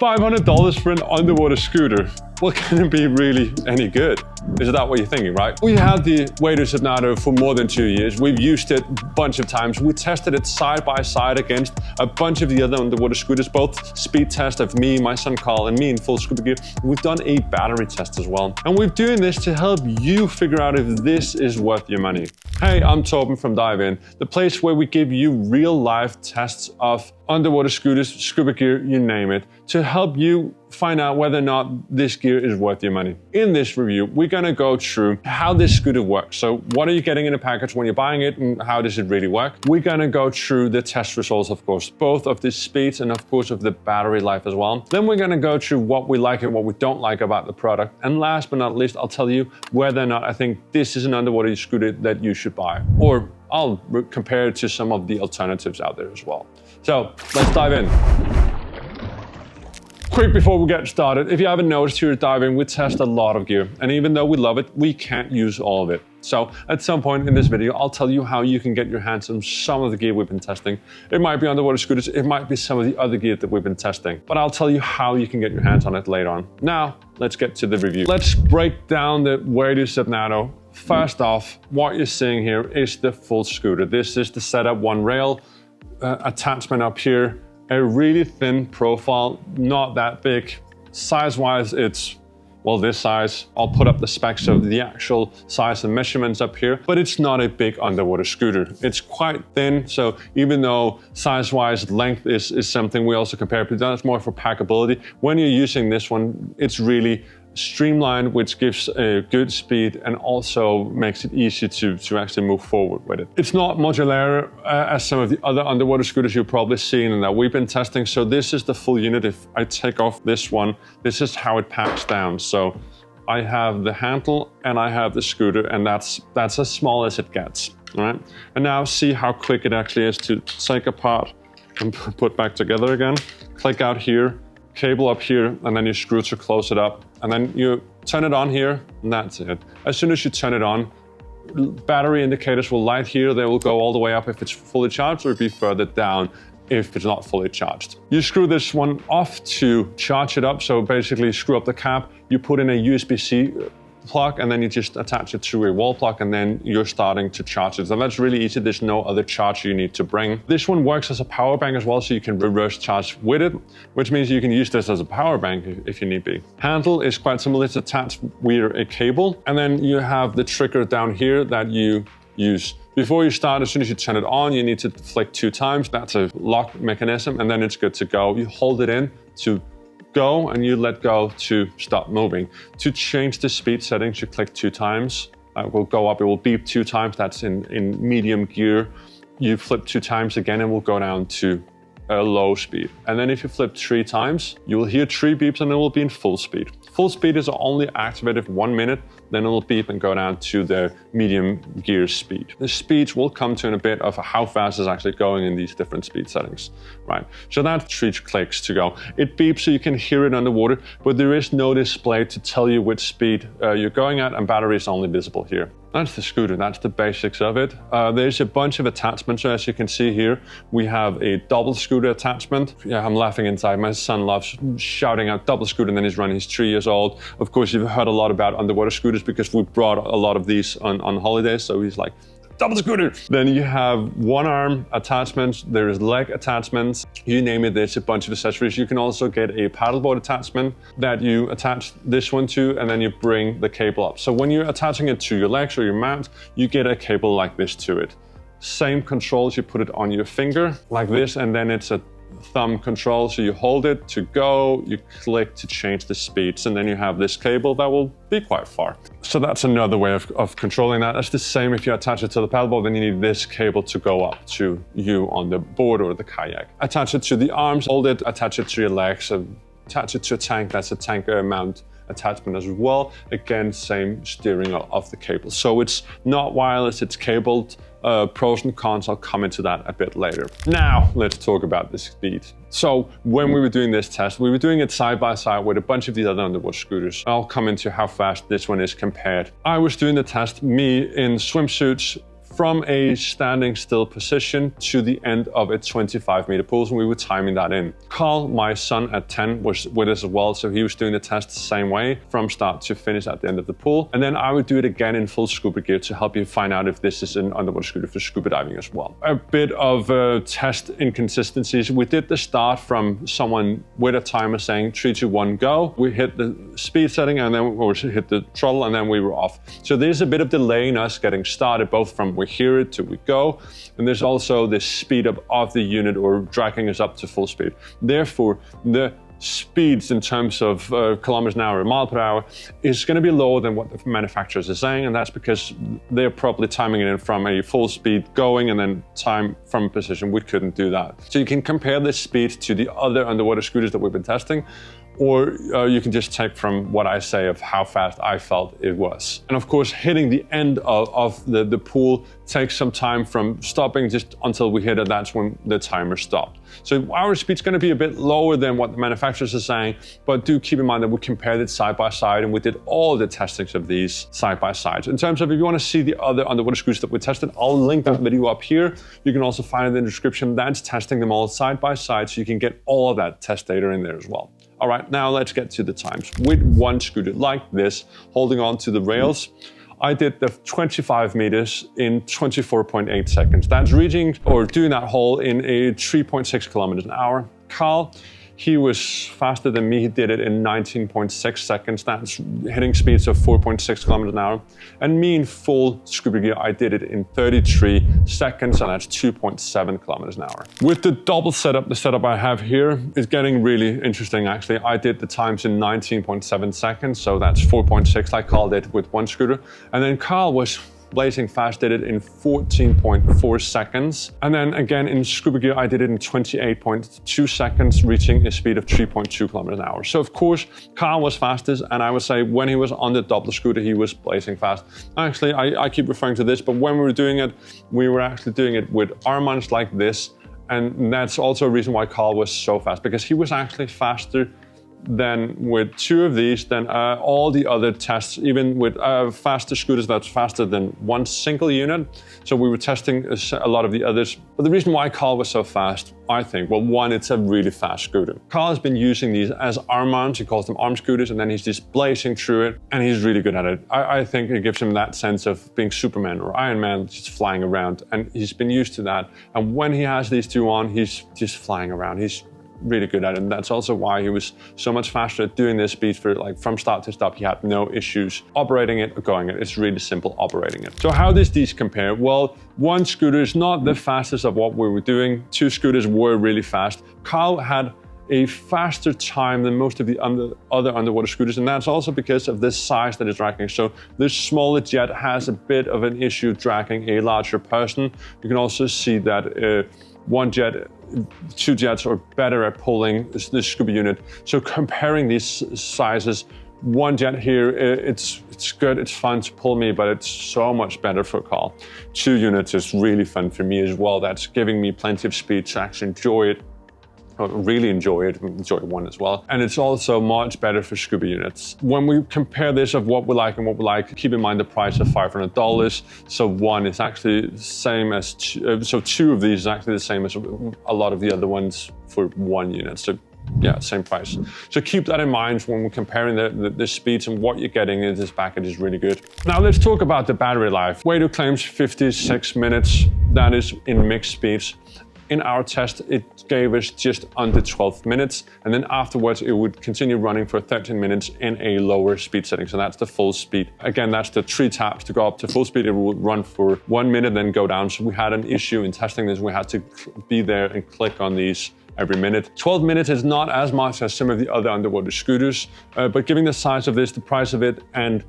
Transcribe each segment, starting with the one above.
$500 for an underwater scooter. Well, can it be really any good? Is that what you're thinking, right? We had the Waydoo Subnado for more than 2 years. We've used it a bunch of times. We tested it side by side against a bunch of the other underwater scooters, both speed tests of me, my son Carl, and me in full scuba gear. We've done a battery test as well. And we're doing this to help you figure out if this is worth your money. Hey, I'm Torben from DIVEIN, the place where we give you real life tests of underwater scooters, scuba gear, you name it, to help you find out whether or not this gear is worth your money. In this review, we're gonna go through how this scooter works. So what are you getting in a package when you're buying it and how does it really work? We're gonna go through the test results, of course, both of the speeds and of course of the battery life as well. Then we're gonna go through what we like and what we don't like about the product. And last but not least, I'll tell you whether or not I think this is an underwater scooter that you should buy. Or I'll compare it to some of the alternatives out there as well. So let's dive in. Quick before we get started, if you haven't noticed, here at DIVEIN, we test a lot of gear. And even though we love it, we can't use all of it. So at some point in this video, I'll tell you how you can get your hands on some of the gear we've been testing. It might be underwater scooters, it might be some of the other gear that we've been testing, but I'll tell you how you can get your hands on it later on. Now, let's get to the review. Let's break down the Waydoo Subnado. First off, what you're seeing here is the full scooter. This is the setup, one rail, attachment up here, a really thin profile, not that big. Size-wise, it's, well, this size. I'll put up the specs of the actual size and measurements up here, but it's not a big underwater scooter. It's quite thin, so even though size-wise length is something we also compare, but that's more for packability. When you're using this one, it's really streamlined, which gives a good speed and also makes it easy to actually move forward with it. It's not modular as some of the other underwater scooters you've probably seen and that we've been testing. So this is the full unit. If I take off this one, this is how it packs down. So I have the handle and I have the scooter, and that's as small as it gets, all right? And now see how quick it actually is to take apart and put back together again. Click out here, cable up here, and then you screw to close it up. And then you turn it on here, and that's it. As soon as you turn it on, battery indicators will light here. They will go all the way up if it's fully charged, or be further down if it's not fully charged. You screw this one off to charge it up. So basically screw up the cap, you put in a USB-C plug, and then you just attach it to a wall plug, and then you're starting to charge it. So that's really easy. There's no other charger you need to bring. This one works as a power bank as well, so you can reverse charge with it, which means you can use this as a power bank if you need be. Handle is quite similar. It's attached via a cable, and then you have the trigger down here that you use. Before you start, as soon as you turn it on, you need to flick 2 times. That's a lock mechanism, and then it's good to go. You hold it in to go, and you let go to stop moving. To change the speed settings, you click 2 times. It will go up, it will beep 2 times. That's in medium gear. You flip 2 times again, and will go down to a low speed. And then if you flip 3 times, you will hear 3 beeps, and it will be in full speed. Full speed is only activated for 1 minute, then it will beep and go down to the medium gear speed. The speeds will come to in a bit of how fast it's actually going in these different speed settings, right? So that's 3 clicks to go. It beeps so you can hear it underwater, but there is no display to tell you which speed you're going at, and battery is only visible here. That's the scooter, that's the basics of it. There's a bunch of attachments. So as you can see here, we have a double scooter attachment. Yeah, I'm laughing inside. My son loves shouting out double scooter, and then he's running, he's 3 years old. Of course, you've heard a lot about underwater scooters because we brought a lot of these on holidays. So he's like, double scooter. Then you have 1 arm attachments, there's leg attachments, you name it, there's a bunch of accessories. You can also get a paddleboard attachment that you attach this one to, and then you bring the cable up. So when you're attaching it to your legs or your mount, you get a cable like this to it. Same controls, you put it on your finger like this, and then it's a thumb control. So you hold it to go, you click to change the speeds, and then you have this cable that will be quite far. So that's another way of controlling that. That's the same if you attach it to the paddleboard, then you need this cable to go up to you on the board or the kayak. Attach it to the arms, hold it, attach it to your legs, attach it to a tank. That's a tank mount attachment as well. Again, same steering of the cable. So it's not wireless, it's cabled. Pros and cons, I'll come into that a bit later. Now, let's talk about the speed. So when we were doing this test, we were doing it side by side with a bunch of the other underwater scooters. I'll come into how fast this one is compared. I was doing the test, me in swimsuits, from a standing still position to the end of a 25-meter pool, and we were timing that in. Carl, my son at 10, was with us as well, so he was doing the test the same way from start to finish at the end of the pool. And then I would do it again in full scuba gear to help you find out if this is an underwater scooter for scuba diving as well. A bit of test inconsistencies. We did the start from someone with a timer saying 3, 2, 1, go. We hit the speed setting and then we hit the throttle and then we were off. So there's a bit of delay in us getting started, both from we hear it to we go. And there's also this speed up of the unit or dragging us up to full speed. Therefore, the speeds in terms of kilometers an hour, mile per hour, is going to be lower than what the manufacturers are saying, and that's because they're probably timing it in from a full speed going and then time from a position. We couldn't do that. So you can compare this speed to the other underwater scooters that we've been testing, or you can just take from what I say of how fast I felt it was. And of course, hitting the end of the pool takes some time from stopping just until we hit it. That's when the timer stopped. So our speed's going to be a bit lower than what the manufacturers are saying, but do keep in mind that we compared it side by side and we did all the testings of these side by sides. In terms of if you want to see the other underwater scooters that we tested, I'll link that video up here. You can also find it in the description. That's testing them all side by side, so you can get all of that test data in there as well. All right, now let's get to the times. With one scooter like this, holding on to the rails, I did the 25 meters in 24.8 seconds. That's reaching or doing that hole in a 3.6 kilometers an hour. Carl, he was faster than me. He did it in 19.6 seconds. That's hitting speeds of 4.6 kilometers an hour. And me in full scuba gear, I did it in 33 seconds, and that's 2.7 kilometers an hour. With the double setup, the setup I have here is getting really interesting, actually. I did the times in 19.7 seconds, so that's 4.6, I called it, with one scooter. And then Carl was blazing fast, did it in 14.4 seconds. And then again in scuba gear, I did it in 28.2 seconds, reaching a speed of 3.2 kilometers an hour. So of course, Carl was fastest, and I would say when he was on the double scooter, he was blazing fast. Actually, I keep referring to this, but when we were doing it, we were actually doing it with armband like this. And that's also a reason why Carl was so fast, because he was actually faster than with two of these, than all the other tests, even with faster scooters that's faster than one single unit. So we were testing a lot of the others. But the reason why Carl was so fast, I think, well, one, it's a really fast scooter. Carl has been using these as arm mounts. He calls them arm scooters, and then he's just blazing through it, and he's really good at it. I think it gives him that sense of being Superman or Iron Man, just flying around, and he's been used to that. And when he has these two on, he's just flying around. He's really good at it, and that's also why he was so much faster at doing this speed for like from start to stop. He had no issues operating it or going it. It's really simple operating it. So how does these compare? Well, one scooter is not the fastest of what we were doing. Two scooters were really fast. Carl had a faster time than most of the other underwater scooters, and that's also because of this size that is dragging. So this smaller jet has a bit of an issue dragging a larger person. You can also see that one jet, two jets are better at pulling this scuba unit. So comparing these sizes, one jet here, it's good, it's fun to pull me, but it's so much better for Carl. Two units is really fun for me as well. That's giving me plenty of speed to actually enjoy it. Really enjoy one as well. And it's also much better for scuba units. When we compare this of what we like and what we like, keep in mind the price of $500. So one is actually the same as two, so two of these is actually the same as a lot of the other ones for one unit. So yeah, same price. So keep that in mind when we're comparing the speeds, and what you're getting in this package is really good. Now let's talk about the battery life. Waydoo claims 56 minutes. That is in mixed speeds. In our test, it gave us just under 12 minutes, and then afterwards it would continue running for 13 minutes in a lower speed setting. So that's the full speed. Again, that's the 3 taps to go up to full speed. It would run for 1 minute, then go down. So we had an issue in testing this. We had to be there and click on these every minute. 12 minutes is not as much as some of the other underwater scooters, but given the size of this, the price of it, and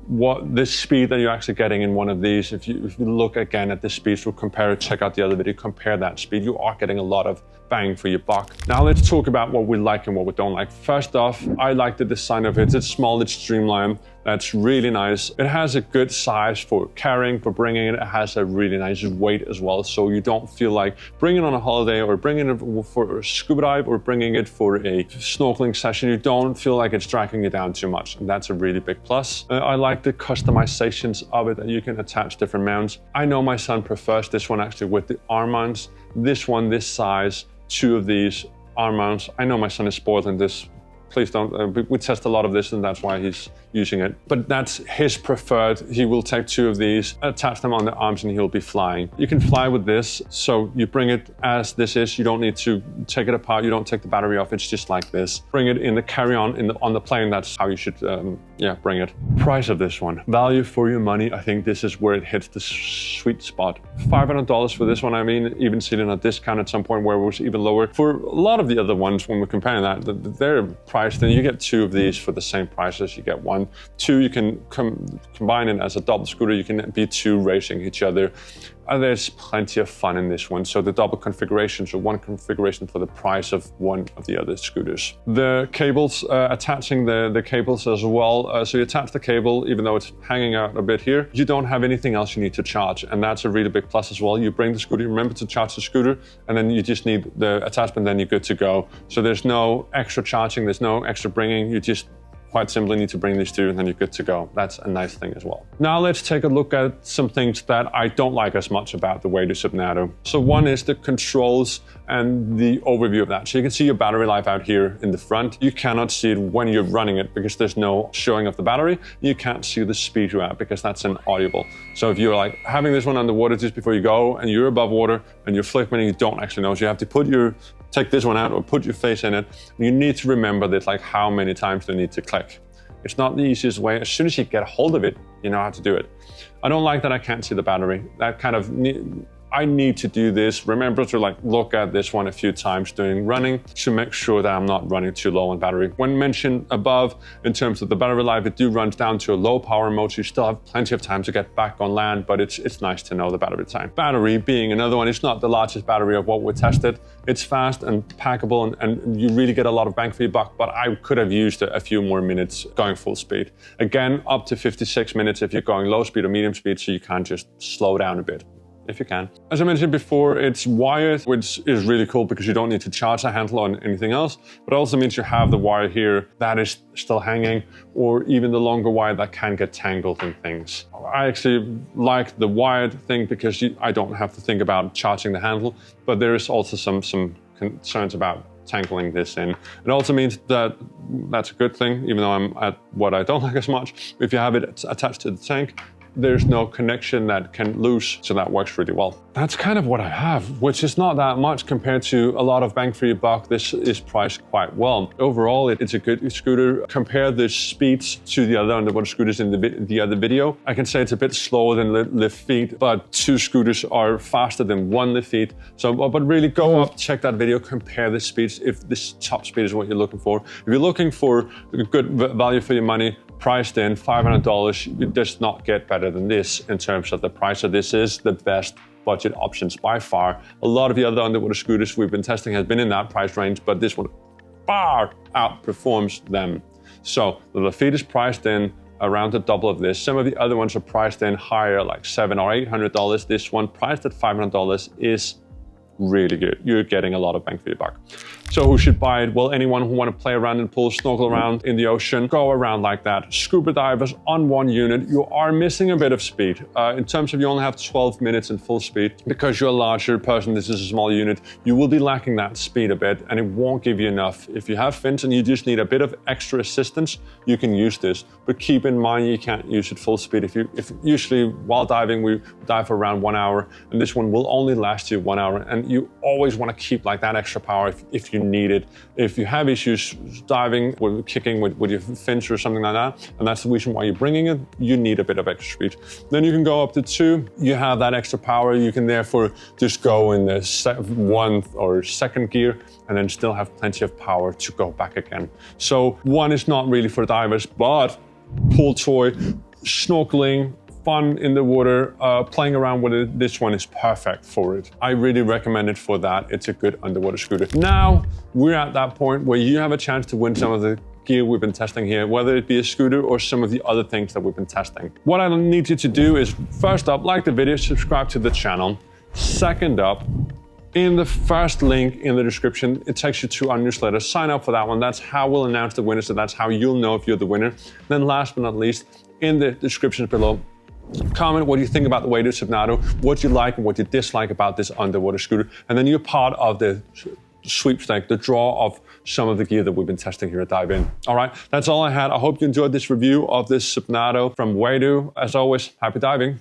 what this speed that you're actually getting in one of these, if you look again at the speeds, we'll compare it, check out the other video, compare that speed, you are getting a lot of bang for your buck. Now let's talk about what we like and what we don't like. First off, I like the design of it. It's small, it's streamlined. That's really nice. It has a good size for carrying, for bringing it. It has a really nice weight as well, so you don't feel like bringing it on a holiday or bringing it for a scuba dive or bringing it for a snorkeling session. You don't feel like it's dragging you down too much, and that's a really big plus. I like the customizations of it, that you can attach different mounts. I know my son prefers this one actually with the arm mounts. This one, this size, 2 of these arm mounts. I know my son is spoiled in this. Please don't, we test a lot of this and that's why he's using it. But that's his preferred. He will take 2 of these, attach them on the arms, and he'll be flying. You can fly with this, so you bring it as this is. You don't need to take it apart. You don't take the battery off. It's just like this. Bring it in the carry-on on the plane. That's how you should, bring it. Price of this one. Value for your money. I think this is where it hits the sweet spot. $500 for this one. I mean, even seen it at discount at some point where it was even lower. For a lot of the other ones, when we're comparing that, they're priced, then you get 2 of these for the same price as you get 1. 2, you can combine it as a double scooter. You can be 2 racing each other. There's plenty of fun in this one. So the double configuration, so 1 configuration for the price of 1 of the other scooters. The cables, attaching the cables as well. So you attach the cable, even though it's hanging out a bit here, you don't have anything else you need to charge. And that's a really big plus as well. You bring the scooter, remember to charge the scooter, and then you just need the attachment, then you're good to go. So there's no extra charging, there's no extra bringing, you just quite simply need to bring these 2 and then you're good to go. That's a nice thing as well. Now let's take a look at some things that I don't like as much about the Waydoo Subnado. So one is the controls and the overview of that. So you can see your battery life out here in the front. You cannot see it when you're running it because there's no showing of the battery. You can't see the speed you're at because that's inaudible. So if you're like having this one underwater just before you go and you're above water and you're flipping and you don't actually know, so you have to take this one out or put your face in it. You need to remember that, like how many times they need to click. It's not the easiest way. As soon as you get a hold of it, you know how to do it. I don't like that I can't see the battery. That kind of, I need to do this. Remember to like look at this one a few times during running to make sure that I'm not running too low on battery. When mentioned above, in terms of the battery life, it do runs down to a low power mode, so you still have plenty of time to get back on land, but it's nice to know the battery time. Battery being another one, it's not the largest battery of what we tested. It's fast and packable, and you really get a lot of bang for your buck, but I could have used a few more minutes going full speed. Again, up to 56 minutes if you're going low speed or medium speed, so you can't just slow down a bit. If you can. As I mentioned before, it's wired, which is really cool because you don't need to charge the handle on anything else, but it also means you have the wire here that is still hanging, or even the longer wire that can get tangled in things. I actually like the wired thing because I don't have to think about charging the handle, but there is also some concerns about tangling this in. It also means that that's a good thing, even though I'm at what I don't like as much. If you have it attached to the tank, there's no connection that can lose, so that works really well. That's kind of what I have, which is not that much compared to a lot of bang for your buck. This is priced quite well. Overall, it's a good scooter. Compare the speeds to the other underwater scooters in the other video. I can say it's a bit slower than Lefeet, but 2 scooters are faster than 1 Lefeet. So, but really go up, check that video, compare the speeds if this top speed is what you're looking for. If you're looking for a good value for your money, priced in $500, it does not get better than this in terms of the price. So this is the best budget options by far. A lot of the other underwater scooters we've been testing has been in that price range, but this one far outperforms them. So the Lefeet is priced in around the double of this. Some of the other ones are priced in higher, like $700 or $800. This one priced at $500 is really good. You're getting a lot of bang for your buck. So who should buy it? Well, anyone who want to play around in pools, snorkel around in the ocean, go around like that. Scuba divers on 1 unit, you are missing a bit of speed. In terms of you only have 12 minutes in full speed, because you're a larger person, this is a small unit, you will be lacking that speed a bit and it won't give you enough. If you have fins and you just need a bit of extra assistance, you can use this. But keep in mind, you can't use it full speed. If usually while diving, we dive for around 1 hour, and this one will only last you 1 hour. And you always want to keep like that extra power if you need it. If you have issues diving, with kicking with your fins or something like that, and that's the reason why you're bringing it, you need a bit of extra speed. Then you can go up to 2. You have that extra power. You can therefore just go in the 1 or 2nd gear and then still have plenty of power to go back again. So 1 is not really for divers, but pool toy, snorkeling, fun in the water, playing around with it, this one is perfect for it. I really recommend it for that. It's a good underwater scooter. Now, we're at that point where you have a chance to win some of the gear we've been testing here, whether it be a scooter or some of the other things that we've been testing. What I need you to do is, first up, like the video, subscribe to the channel. Second up, in the first link in the description, it takes you to our newsletter. Sign up for that one. That's how we'll announce the winner, so that's how you'll know if you're the winner. Then last but not least, in the description below, comment what you think about the Waydoo Subnado, what you like and what you dislike about this underwater scooter, and then you're part of the sweepstake, the draw of some of the gear that we've been testing here at DIVEIN. All right, that's all I had. I hope you enjoyed this review of this Subnado from Waydoo. As always, happy diving.